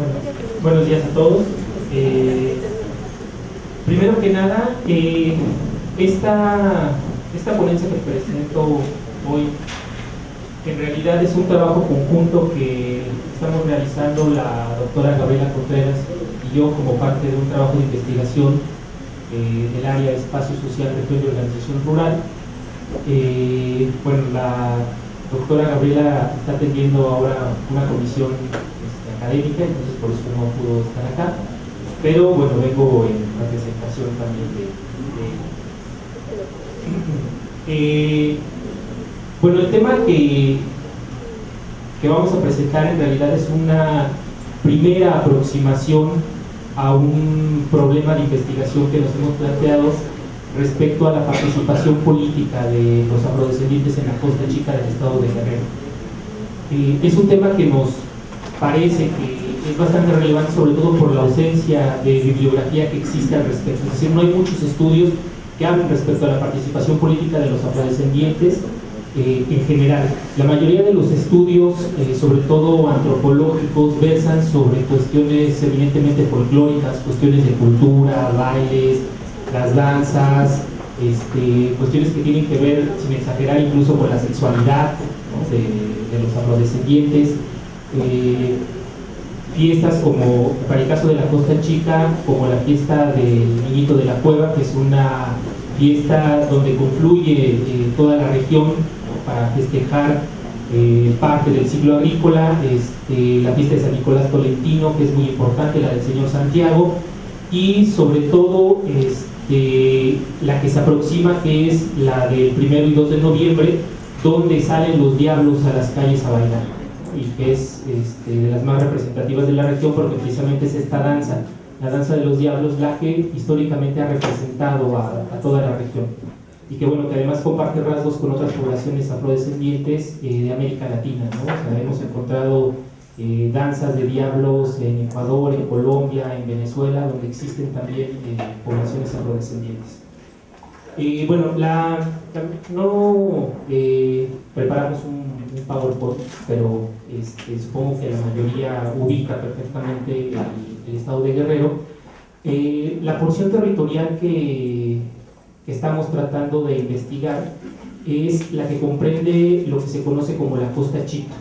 Bueno, buenos días a todos. Primero que nada, esta ponencia que presento hoy en realidad es un trabajo conjunto que estamos realizando la doctora Gabriela Contreras y yo como parte de un trabajo de investigación del área de Espacio Social, Región y Organización Rural. Bueno, la doctora Gabriela está atendiendo ahora una comisión académica, entonces por eso no pudo estar acá, pero bueno, vengo en representación también de bueno, el tema que vamos a presentar en realidad es una primera aproximación a un problema de investigación que nos hemos planteado respecto a la participación política de los afrodescendientes en la Costa Chica del estado de Guerrero. Es un tema que nos parece que es bastante relevante, sobre todo por la ausencia de bibliografía que existe al respecto. Es decir, no hay muchos estudios que hablen respecto a la participación política de los afrodescendientes en general. La mayoría de los estudios, sobre todo antropológicos, versan sobre cuestiones evidentemente folclóricas, cuestiones de cultura, bailes, las danzas, cuestiones que tienen que ver, sin exagerar, incluso con la sexualidad, ¿no?, de los afrodescendientes. Fiestas como, para el caso de la Costa Chica, como la fiesta del Niñito de la Cueva, que es una fiesta donde confluye toda la región, ¿no?, para festejar parte del ciclo agrícola, la fiesta de San Nicolás Tolentino, que es muy importante, la del Señor Santiago, y sobre todo la que se aproxima, que es la del 1 y 2 de noviembre, donde salen los diablos a las calles a bailar, y que es de las más representativas de la región, porque precisamente es esta danza, la danza de los diablos, la que históricamente ha representado a toda la región, y que bueno, que además comparte rasgos con otras poblaciones afrodescendientes de América Latina, ¿no? O sea, hemos encontrado danzas de diablos en Ecuador, en Colombia, en Venezuela, donde existen también poblaciones afrodescendientes. Bueno, no preparamos un PowerPoint, pero supongo que la mayoría ubica perfectamente el estado de Guerrero. La porción territorial que estamos tratando de investigar es la que comprende lo que se conoce como la Costa Chica.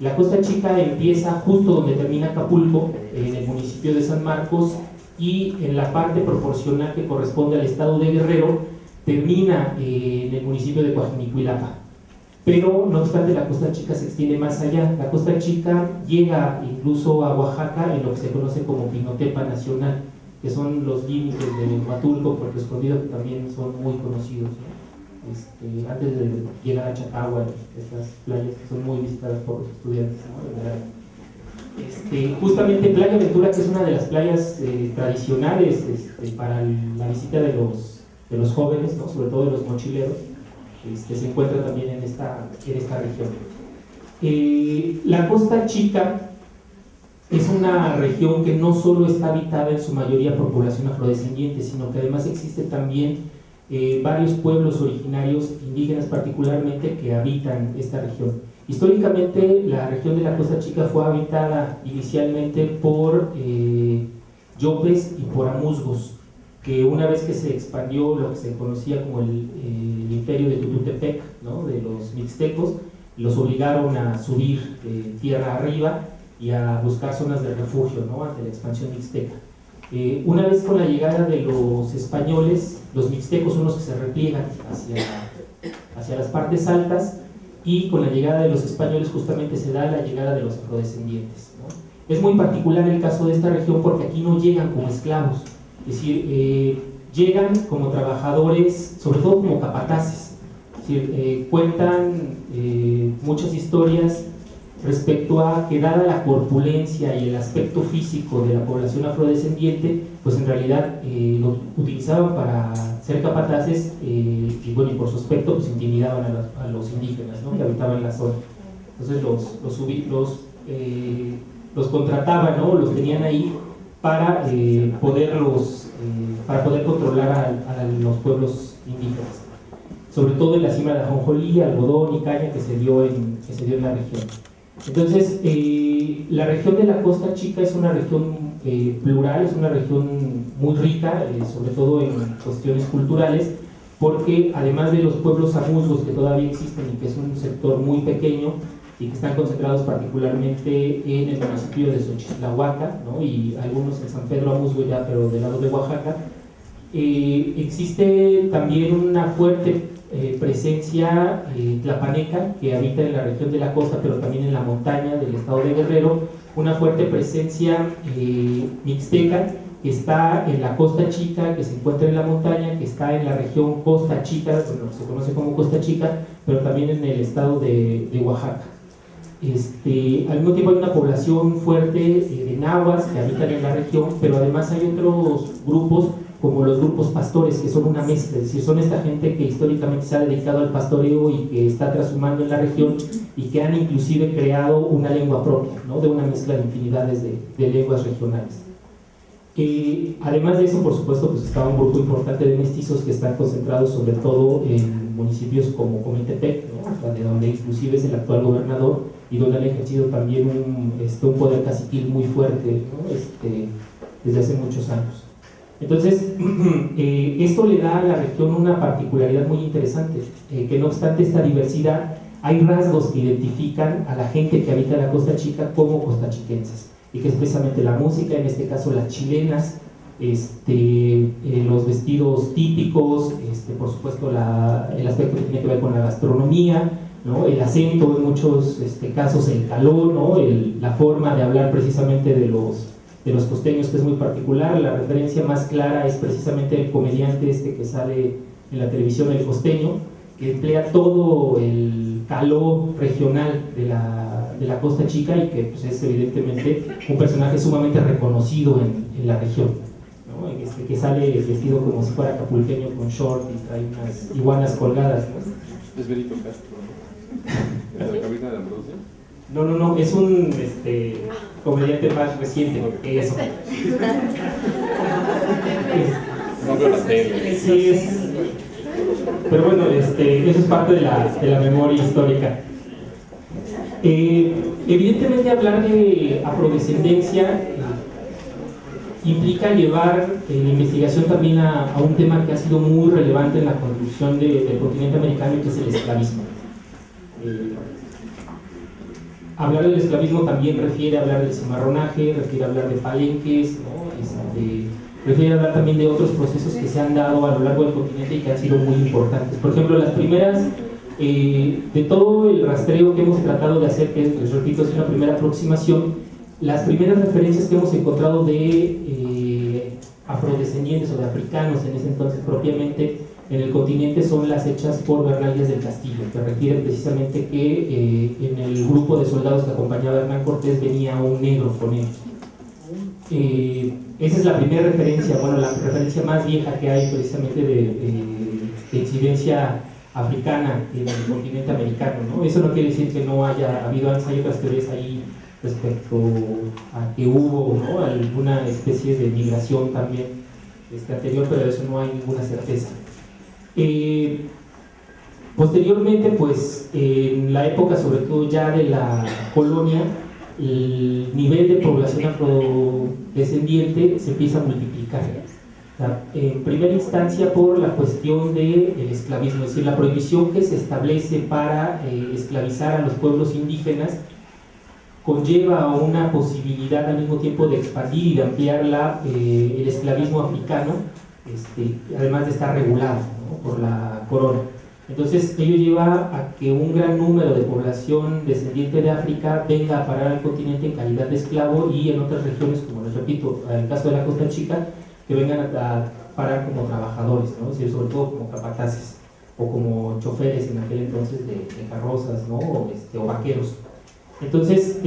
La Costa Chica empieza justo donde termina Acapulco, en el municipio de San Marcos, y en la parte proporcional que corresponde al estado de Guerrero termina en el municipio de Coajinicuilapa. Pero no obstante, la Costa Chica se extiende más allá. La Costa Chica llega incluso a Oaxaca, en lo que se conoce como Pinotepa Nacional, que son los límites de Huatulco, Puerto Escondido, que también son muy conocidos, ¿no? Antes de llegar a Chacagua, estas playas que son muy visitadas por los estudiantes, ¿no? Justamente Playa Ventura, que es una de las playas tradicionales para la visita de los jóvenes, ¿no?, sobre todo de los mochileros, se encuentra también en esta región. La Costa Chica es una región que no solo está habitada en su mayoría por población afrodescendiente, sino que además existe también varios pueblos originarios, indígenas particularmente, que habitan esta región. Históricamente, la región de la Costa Chica fue habitada inicialmente por yopes y por amuzgos, que una vez que se expandió lo que se conocía como el imperio de Tututepec, ¿no?, de los mixtecos, los obligaron a subir tierra arriba y a buscar zonas de refugio, ¿no?, ante la expansión mixteca. Una vez con la llegada de los españoles, los mixtecos son los que se repliegan hacia las partes altas, y con la llegada de los españoles justamente se da la llegada de los afrodescendientes, ¿no? Es muy particular el caso de esta región porque aquí no llegan como esclavos, es decir, llegan como trabajadores, sobre todo como capataces. Es decir, cuentan muchas historias respecto a que, dada la corpulencia y el aspecto físico de la población afrodescendiente, pues en realidad lo utilizaban para ser capataces, y bueno, y por su aspecto pues intimidaban a los indígenas, ¿no?, que habitaban la zona. Entonces los contrataban, ¿no?, los tenían ahí para poder controlar a los pueblos indígenas, sobre todo en la siembra de ajonjolí, algodón y caña que se dio en la región. Entonces, la región de la Costa Chica es una región plural, es una región muy rica, sobre todo en cuestiones culturales, porque además de los pueblos amuzgos que todavía existen y que es un sector muy pequeño y que están concentrados particularmente en el municipio de Xochislahuaca, ¿no? Y algunos en San Pedro Amuzgo ya, pero del lado de Oaxaca, existe también una fuerte presencia tlapaneca que habita en la región de la costa, pero también en la montaña del estado de Guerrero, una fuerte presencia mixteca que está en la Costa Chica, que se encuentra en la montaña, que está en la región Costa Chica, bueno, se conoce como Costa Chica, pero también en el estado de Oaxaca. Al mismo tiempo hay una población fuerte de nahuas que habitan en la región, pero además hay otros grupos como los grupos pastores, que son una mezcla, es decir, son esta gente que históricamente se ha dedicado al pastoreo y que está trashumando en la región y que han inclusive creado una lengua propia, ¿no? De una mezcla de infinidades de lenguas regionales. Además de eso, por supuesto, pues está un grupo importante de mestizos que están concentrados sobre todo en municipios como Comitepec, ¿no? De donde inclusive es el actual gobernador y donde han ejercido también un poder caciquil muy fuerte, ¿no? Desde hace muchos años. Entonces, esto le da a la región una particularidad muy interesante, que no obstante esta diversidad, hay rasgos que identifican a la gente que habita la Costa Chica como costachiquenses, y que es precisamente la música, en este caso las chilenas, los vestidos típicos, por supuesto el aspecto que tiene que ver con la gastronomía, ¿no? El acento, en muchos casos el calor, ¿no? La forma de hablar precisamente de los costeños, que es muy particular. La referencia más clara es precisamente el comediante que sale en la televisión, El Costeño, que emplea todo el calor regional de la Costa Chica y que pues, es evidentemente un personaje sumamente reconocido en la región, ¿no? Que sale vestido como si fuera acapulqueño con short y trae unas iguanas colgadas, ¿no? Es Benito Castro, ¿no? ¿Es la cabina de Ambrosia? No, es un comediante más reciente que eso. No veo la tele. Sí, pero bueno, eso es parte de la memoria histórica. Evidentemente hablar de afrodescendencia implica llevar la investigación también a un tema que ha sido muy relevante en la construcción del continente americano, que es el esclavismo. Hablar del esclavismo también refiere a hablar del cimarronaje, refiere a hablar de palenques, ¿no? Refiere a hablar también de otros procesos que se han dado a lo largo del continente y que han sido muy importantes. Por ejemplo, las primeras, de todo el rastreo que hemos tratado de hacer, que les repito, es una primera aproximación, las primeras referencias que hemos encontrado de afrodescendientes o de africanos en ese entonces propiamente en el continente son las hechas por Bernal Díaz del Castillo, que refieren precisamente que en el grupo de soldados que acompañaba a Hernán Cortés venía un negro con él. Esa es la primera referencia, bueno, la referencia más vieja que hay precisamente de incidencia africana en el continente americano, ¿no? Eso no quiere decir que no haya habido antes, hay otras teorías ahí respecto a que hubo, ¿no? Alguna especie de migración también anterior, pero de eso no hay ninguna certeza. Posteriormente, pues en la época sobre todo ya de la colonia, el nivel de población afrodescendiente se empieza a multiplicar. O sea, en primera instancia por la cuestión del esclavismo, es decir, la prohibición que se establece para esclavizar a los pueblos indígenas conlleva una posibilidad al mismo tiempo de expandir y de ampliar el esclavismo africano, además de estar regulado, ¿no? Por la corona. Entonces ello lleva a que un gran número de población descendiente de África venga a parar al continente en calidad de esclavo, y en otras regiones, como les repito, en el caso de la Costa Chica, que vengan a parar como trabajadores, ¿no? Es decir, sobre todo como capataces o como choferes en aquel entonces de carrozas, ¿no? O vaqueros. Entonces,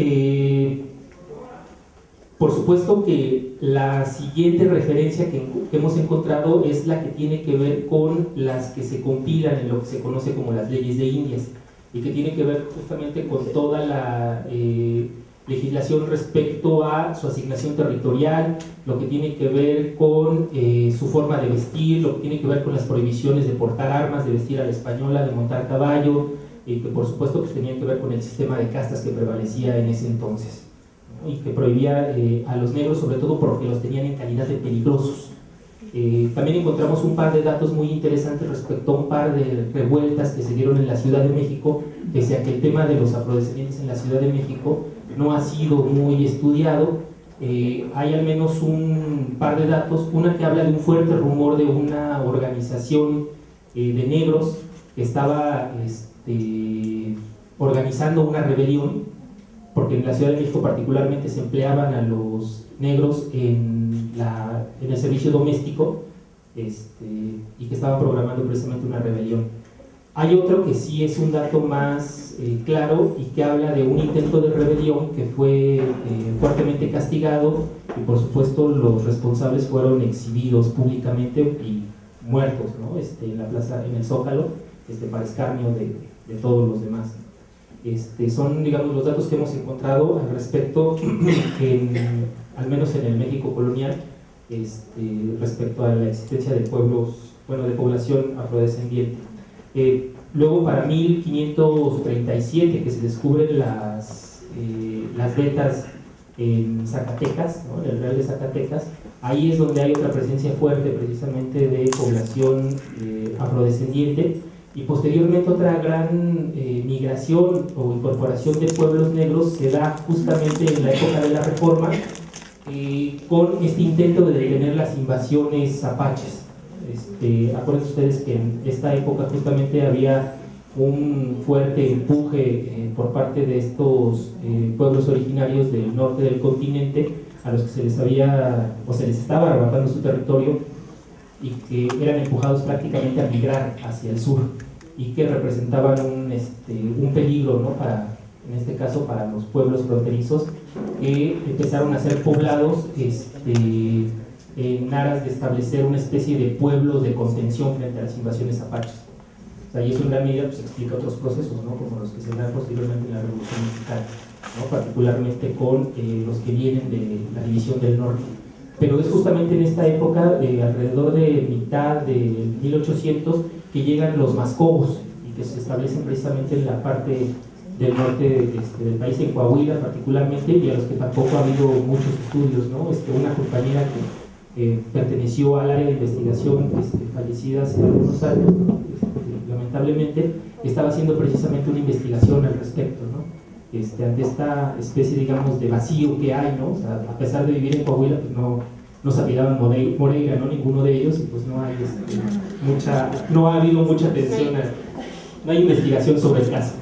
por supuesto que la siguiente referencia que hemos encontrado es la que tiene que ver con las que se compilan en lo que se conoce como las leyes de Indias, y que tiene que ver justamente con toda la legislación respecto a su asignación territorial, lo que tiene que ver con su forma de vestir, lo que tiene que ver con las prohibiciones de portar armas, de vestir a la española, de montar caballo, que por supuesto que tenían que ver con el sistema de castas que prevalecía en ese entonces, ¿no? Y que prohibía a los negros, sobre todo porque los tenían en calidad de peligrosos. También encontramos un par de datos muy interesantes respecto a un par de revueltas que se dieron en la Ciudad de México, pese a que el tema de los afrodescendientes en la Ciudad de México no ha sido muy estudiado. Hay al menos un par de datos, una que habla de un fuerte rumor de una organización de negros que estaba organizando una rebelión, porque en la Ciudad de México particularmente se empleaban a los negros en el servicio doméstico, y que estaban programando precisamente una rebelión. Hay otro que sí es un dato más claro y que habla de un intento de rebelión que fue fuertemente castigado, y por supuesto los responsables fueron exhibidos públicamente y muertos, ¿no? En la plaza, en el Zócalo, para escarnio de todos los demás. Son, digamos, los datos que hemos encontrado al respecto, al menos en el México colonial, respecto a la existencia de pueblos, bueno, de población afrodescendiente. Luego, para 1537, que se descubren las vetas en Zacatecas, ¿no? En el Real de Zacatecas, ahí es donde hay otra presencia fuerte precisamente de población afrodescendiente, y posteriormente otra gran migración o incorporación de pueblos negros se da justamente en la época de la Reforma, con este intento de detener las invasiones apaches. Acuérdense ustedes que en esta época justamente había un fuerte empuje por parte de estos pueblos originarios del norte del continente, a los que se les había o se les estaba arrebatando su territorio, y que eran empujados prácticamente a migrar hacia el sur, y que representaban un peligro, ¿no? En este caso para los pueblos fronterizos, que empezaron a ser poblados en aras de establecer una especie de pueblos de contención frente a las invasiones apaches. O sea, y eso en gran medida pues, explica otros procesos, ¿no? Como los que se dan posteriormente en la Revolución Mexicana, ¿no? Particularmente con los que vienen de la División del Norte. Pero es justamente en esta época, alrededor de mitad de 1800, que llegan los mascobos y que se establecen precisamente en la parte del norte del país, en Coahuila particularmente, y a los que tampoco ha habido muchos estudios, ¿no? Una compañera que perteneció al área de investigación, fallecida hace algunos años, ¿no? Lamentablemente, estaba haciendo precisamente una investigación al respecto, ¿no? Ante esta especie, digamos, de vacío que hay, ¿no? O sea, a pesar de vivir en Coahuila, pues no se apellidaban Moreira, ¿no? Ninguno de ellos, y pues no hay no ha habido mucha atención, no hay investigación sobre el caso.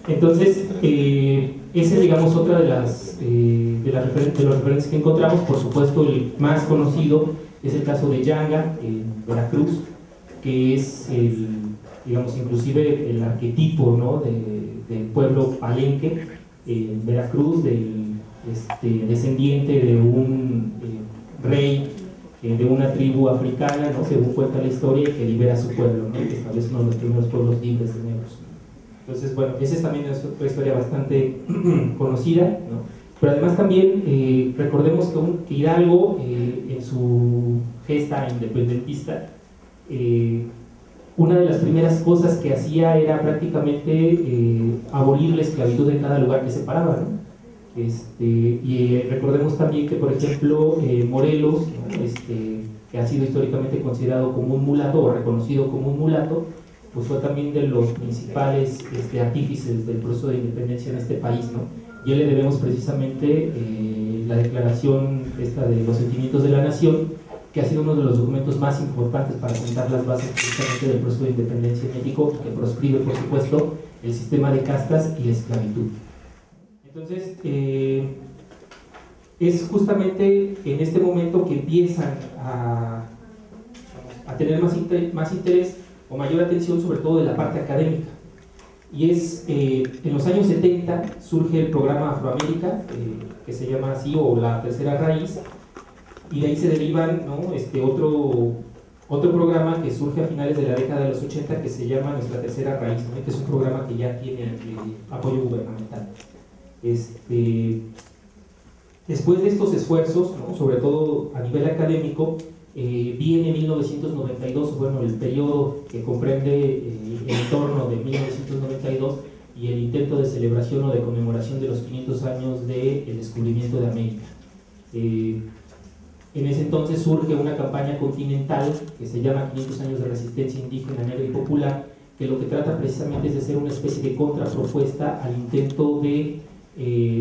Entonces, esa es, digamos, otra de los referentes que encontramos. Por supuesto, el más conocido es el caso de Yanga, en Veracruz, que es, digamos, inclusive el arquetipo, ¿no? del pueblo palenque en Veracruz, del descendiente de un rey de una tribu africana, ¿no? Según cuenta la historia, que libera a su pueblo, ¿no? Que establece uno de los primeros pueblos libres de negros. Entonces, bueno, esa también es otra historia bastante conocida, ¿no? Pero además también recordemos que Hidalgo, en su gesta independentista, una de las primeras cosas que hacía era prácticamente abolir la esclavitud en cada lugar que se paraba, ¿no? Y recordemos también que, por ejemplo, Morelos, ¿no? Que ha sido históricamente considerado como un mulato o reconocido como un mulato, pues fue también de los principales artífices del proceso de independencia en este país, ¿no? Y a él le debemos precisamente la declaración de los sentimientos de la nación, que ha sido uno de los documentos más importantes para sentar las bases precisamente del proceso de independencia en México, que proscribe, por supuesto, el sistema de castas y la esclavitud. Entonces, es justamente en este momento que empiezan a tener más interés o mayor atención, sobre todo de la parte académica. Y es en los años 70 surge el programa Afroamérica, que se llama así, o la tercera raíz, y de ahí se derivan, ¿no? otro programa que surge a finales de la década de los 80, que se llama Nuestra Tercera Raíz, ¿no? Que es un programa que ya tiene apoyo gubernamental. Después de estos esfuerzos, ¿no? Sobre todo a nivel académico, viene 1992, bueno, el periodo que comprende el entorno de 1992 y el intento de celebración o de conmemoración de los 500 años del descubrimiento de América. En ese entonces surge una campaña continental que se llama 500 años de resistencia indígena, negra y popular, que lo que trata precisamente es de hacer una especie de contrapropuesta al intento de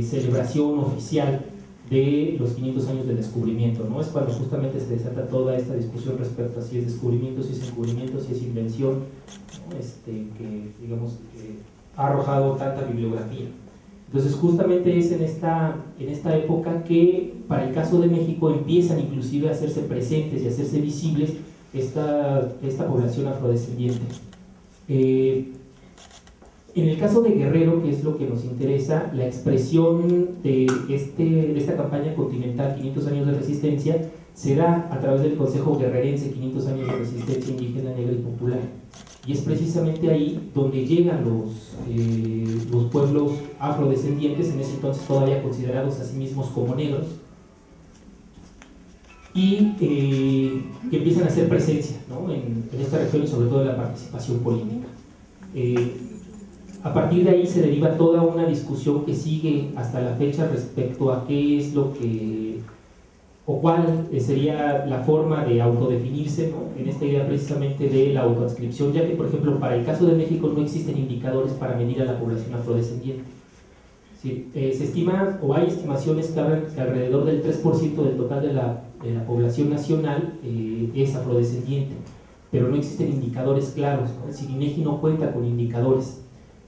celebración oficial de los 500 años del descubrimiento, ¿no? Es cuando justamente se desata toda esta discusión respecto a si es descubrimiento, si es encubrimiento, si es invención, ¿no? Que digamos ha arrojado tanta bibliografía. Entonces justamente es en esta época que para el caso de México empiezan inclusive a hacerse presentes y a hacerse visibles esta población afrodescendiente. En el caso de Guerrero, que es lo que nos interesa, la expresión de esta campaña continental 500 años de resistencia se da a través del Consejo Guerrerense 500 años de resistencia indígena, negra y popular. Y es precisamente ahí donde llegan los pueblos afrodescendientes, en ese entonces todavía considerados a sí mismos como negros, y que empiezan a hacer presencia, ¿no? en esta región y sobre todo en la participación política. A partir de ahí se deriva toda una discusión que sigue hasta la fecha respecto a qué es lo que, o cuál sería la forma de autodefinirse, ¿no? En esta idea precisamente de la autoadscripción, ya que por ejemplo para el caso de México no existen indicadores para medir a la población afrodescendiente. Sí, se estima, o hay estimaciones que hablan que alrededor del 3% del total de la población nacional es afrodescendiente, pero no existen indicadores claros, ¿no? Es decir, INEGI no cuenta con indicadores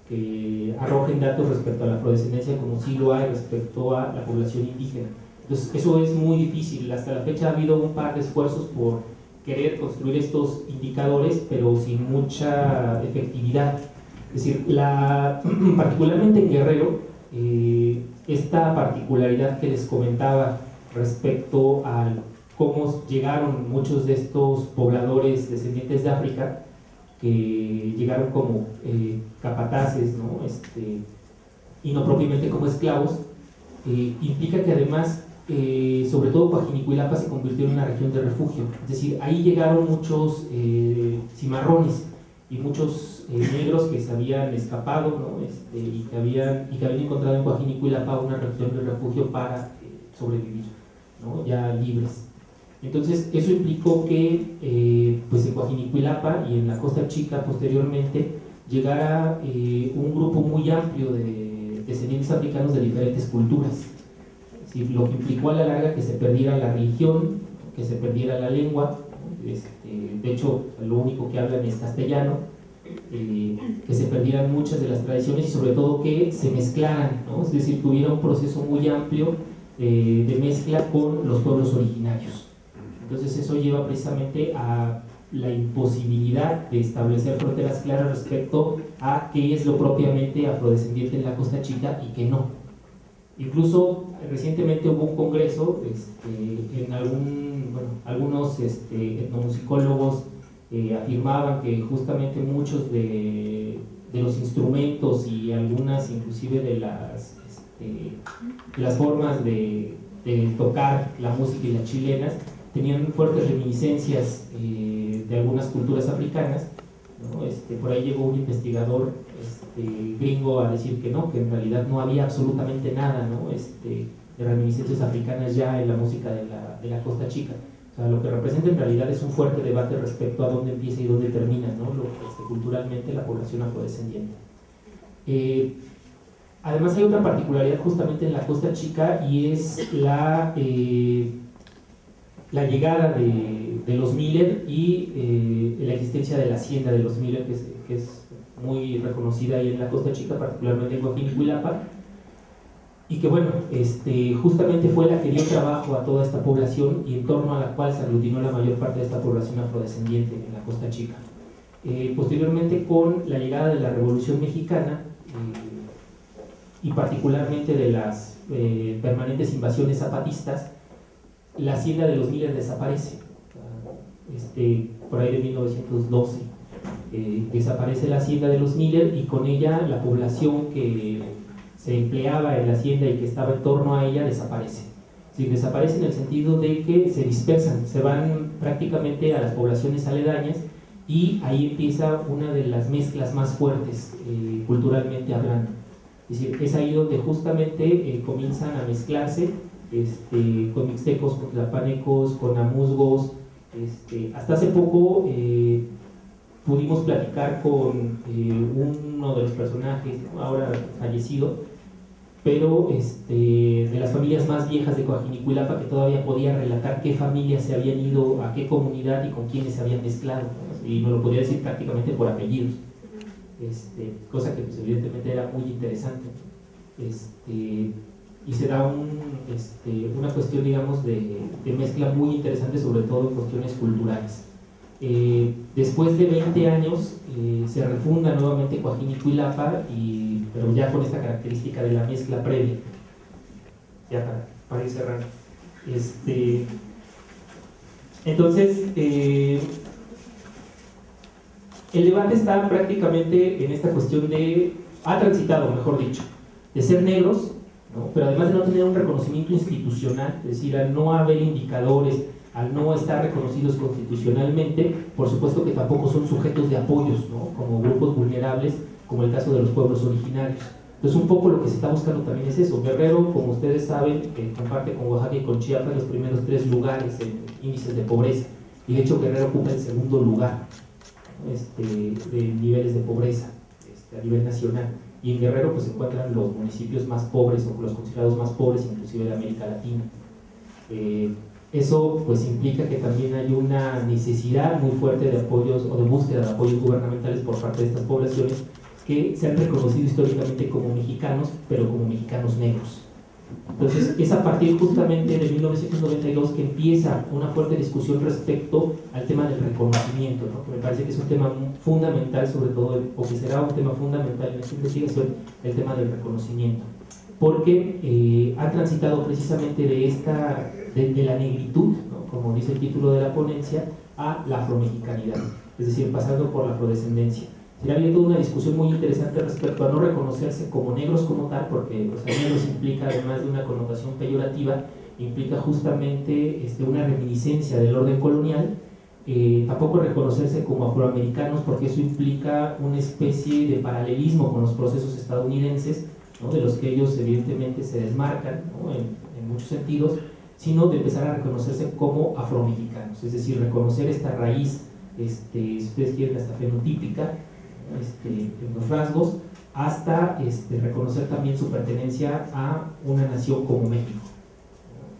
que arrojen datos respecto a la afrodescendencia como sí lo hay respecto a la población indígena. Entonces eso es muy difícil. Hasta la fecha ha habido un par de esfuerzos por querer construir estos indicadores, pero sin mucha efectividad. Es decir, particularmente en Guerrero, esta particularidad que les comentaba respecto a cómo llegaron muchos de estos pobladores descendientes de África, que llegaron como capataces, ¿no? Y no propiamente como esclavos, implica que además, sobre todo Coajinicuilapa se convirtió en una región de refugio. Es decir, ahí llegaron muchos cimarrones y muchos negros que se habían escapado, ¿no? Y que habían encontrado en Coajinicuilapa una región de refugio para sobrevivir, ¿no? Ya libres. Entonces eso implicó que pues en Coajinicuilapa y en la Costa Chica posteriormente llegara un grupo muy amplio de descendientes africanos de diferentes culturas. Es decir, lo que implicó a la larga que se perdiera la religión, que se perdiera la lengua, de hecho lo único que hablan es castellano, que se perdieran muchas de las tradiciones y sobre todo que se mezclaran, ¿no? Es decir, que hubiera un proceso muy amplio de mezcla con los pueblos originarios. Entonces eso lleva precisamente a la imposibilidad de establecer fronteras claras respecto a qué es lo propiamente afrodescendiente en la Costa Chica y qué no. Incluso recientemente hubo un congreso en algunos etnomusicólogos afirmaban que justamente muchos de los instrumentos y algunas inclusive de las formas de tocar la música y las chilenas tenían fuertes reminiscencias de algunas culturas africanas, ¿no? Por ahí llegó un investigador gringo a decir que no, que en realidad no había absolutamente nada, ¿no? De reminiscencias africanas ya en la música de la Costa Chica. O sea, lo que representa en realidad es un fuerte debate respecto a dónde empieza y dónde termina, ¿no? Culturalmente la población afrodescendiente. Además hay otra particularidad justamente en la Costa Chica y es la llegada de los Miller y la existencia de la hacienda de los Miller, que es muy reconocida ahí en la Costa Chica, particularmente en Coajinicuilapa, y que bueno, justamente fue la que dio trabajo a toda esta población y en torno a la cual se aglutinó la mayor parte de esta población afrodescendiente en la Costa Chica. Posteriormente, con la llegada de la Revolución Mexicana y particularmente de las permanentes invasiones zapatistas, la hacienda de los Miller desaparece, por ahí de 1912. Desaparece la hacienda de los Miller y con ella la población que se empleaba en la hacienda y que estaba en torno a ella desaparece. Es decir, desaparece en el sentido de que se dispersan, se van prácticamente a las poblaciones aledañas, y ahí empieza una de las mezclas más fuertes culturalmente hablando. Es decir, es ahí donde justamente comienzan a mezclarse con mixtecos, con tlapanecos, con amuzgos. Hasta hace poco pudimos platicar con uno de los personajes, ¿no?, ahora fallecido, pero de las familias más viejas de Coajinicuilapa, que todavía podía relatar qué familias se habían ido a qué comunidad y con quiénes se habían mezclado, ¿no? Y me lo podía decir prácticamente por apellidos, cosa que pues, evidentemente era muy interesante. Y se da una cuestión, digamos, de mezcla muy interesante, sobre todo en cuestiones culturales. Después de 20 años se refunda nuevamente Coajinicuilapa, pero ya con esta característica de la mezcla previa. Ya para ir cerrando. Entonces, el debate está prácticamente en esta cuestión ha transitado, mejor dicho, de ser negros, ¿no?, pero además de no tener un reconocimiento institucional, es decir, al no haber indicadores, al no estar reconocidos constitucionalmente, por supuesto que tampoco son sujetos de apoyos, ¿no?, como grupos vulnerables, como el caso de los pueblos originarios. Entonces un poco lo que se está buscando también es eso. Guerrero, como ustedes saben, comparte con Oaxaca y con Chiapas los primeros 3 lugares en índices de pobreza, y de hecho Guerrero ocupa el segundo lugar de niveles de pobreza a nivel nacional, y en Guerrero pues se encuentran los municipios más pobres o los considerados más pobres inclusive de América Latina. Eso pues implica que también hay una necesidad muy fuerte de apoyos o de búsqueda de apoyos gubernamentales por parte de estas poblaciones que se han reconocido históricamente como mexicanos, pero como mexicanos negros. Entonces es a partir justamente de 1992 que empieza una fuerte discusión respecto al tema del reconocimiento, ¿no?, que me parece que es un tema fundamental, sobre todo, o que será un tema fundamental en esta investigación, el tema del reconocimiento, porque ha transitado precisamente de la negritud, ¿no?, como dice el título de la ponencia, a la afromexicanidad, es decir, pasando por la afrodescendencia. Ha habido toda una discusión muy interesante respecto a no reconocerse como negros como tal, porque negros implica, además de una connotación peyorativa, implica justamente una reminiscencia del orden colonial. Tampoco reconocerse como afroamericanos, porque eso implica una especie de paralelismo con los procesos estadounidenses, ¿no?, de los que ellos evidentemente se desmarcan, ¿no?, en muchos sentidos, sino de empezar a reconocerse como afromexicanos, es decir, reconocer esta raíz, si ustedes quieren, hasta fenotípica, en los rasgos, hasta reconocer también su pertenencia a una nación como México,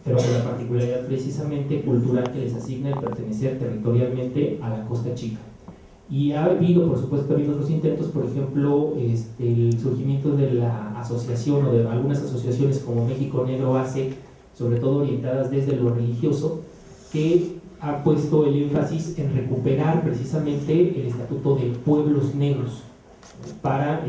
pero con la particularidad precisamente cultural que les asigna el pertenecer territorialmente a la Costa Chica. Y ha habido, por supuesto, también otros intentos, por ejemplo, el surgimiento de la asociación o de algunas asociaciones como México Negro ACE, sobre todo orientadas desde lo religioso, que ha puesto el énfasis en recuperar precisamente el estatuto de pueblos negros para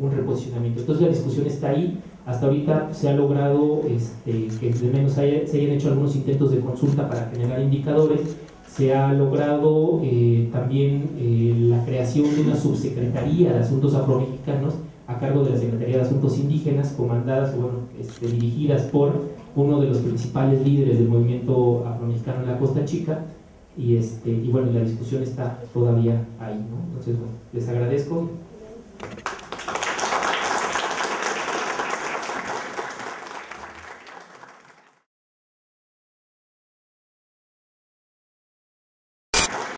un reposicionamiento. Entonces la discusión está ahí. Hasta ahorita se ha logrado que de menos se hayan hecho algunos intentos de consulta para generar indicadores. Se ha logrado también la creación de una subsecretaría de asuntos afromexicanos a cargo de la Secretaría de Asuntos Indígenas, comandadas, dirigidas por uno de los principales líderes del movimiento afromexicano en la Costa Chica, y bueno, la discusión está todavía ahí, ¿no? Entonces, bueno, les agradezco.